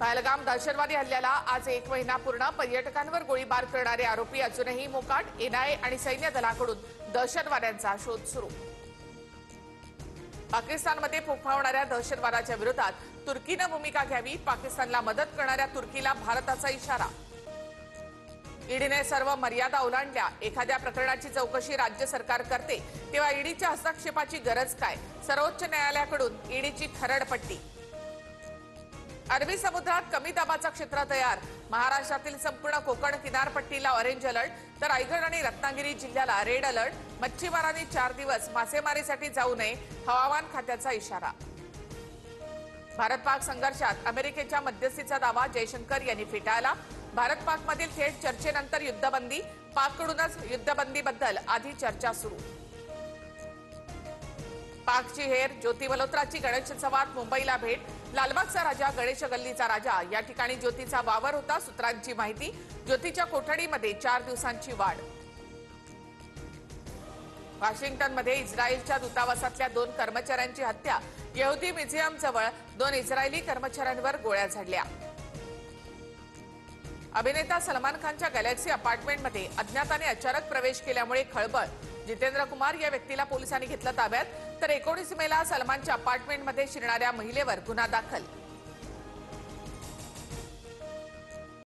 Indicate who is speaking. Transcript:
Speaker 1: पहलगाम दहशतवादी हल्ल्याला आज 1 महिना पूर्ण। पर्यटकांवर गोळीबार करणारे आरोपी अजूनही मोकाट। एनआयए आणि सैन्य दलाकडून दहशतवाद्यांचा शोध सुरू। पाकिस्तानमध्ये फोफावणाऱ्या दहशतवादाच्या विरोधात तुर्कीने भूमिका घ्यावी। पाकिस्तानला मदत करणाऱ्या तुर्कीला भारताचा इशारा। ईडीने सर्व मर्यादा ओलांडल्या। एखाद्या प्रकरणाची चौकशी राज्य सरकार करते तेव्हा ईडीच्या हस्तक्षेपाची गरज काय? सर्वोच्च न्यायालयाकडून ईडीची खरडपट्टी। अरबी समुद्रात कमी दाबाचा क्षेत्र तयार। महाराष्ट्रातील संपूर्ण कोकण किनारपट्टीला ऑरेंज अलर्ट, तर रायगड आणि रत्नागिरी जिल्ह्याला रेड अलर्ट। मच्छीमारांनी 4 दिवस मासेमारीसाठी जाऊ नये, हवामान खात्याचा इशारा। भारत पाक संघर्षात अमेरिकेच्या मध्यस्थीचा दावा जयशंकर यांनी फेटाळला। भारत पाकमधील थेट चर्चेनंतर युद्धबंदी, पाककडूनच युद्धबंदीबद्दल आधी चर्चा सुरू। पाकची हेर, ज्योती मल्होत्राची गणेशोत्सवात मुंबईला भेट। लालबागचा राजा, गणेश गल्लीचा राजा या ठिकाणी ज्योतीचा वावर होता। सूत्रांची माहिती, ज्योतीच्या कोठडीमध्ये 4 दिवसांची वाढ। वॉशिंग्टनमध्ये इस्रायलच्या दूतावासातल्या 2 कर्मचाऱ्यांची हत्या। यहुदी म्युझियम जवळ 2 इस्रायली कर्मचाऱ्यांवर गोळ्या झाडल्या। अभिनेता सलमान खानच्या गॅलेक्सी अपार्टमेंटमध्ये अज्ञाताने अचानक प्रवेश केल्यामुळे खळबळ। जितेंद्र कुमार या व्यक्तीला पोलिसांनी घेतलं ताब्यात, तर 19 मेला सलमानच्या अपार्टमेंटमध्ये शिरणाऱ्या महिलेवर गुन्हा दाखल।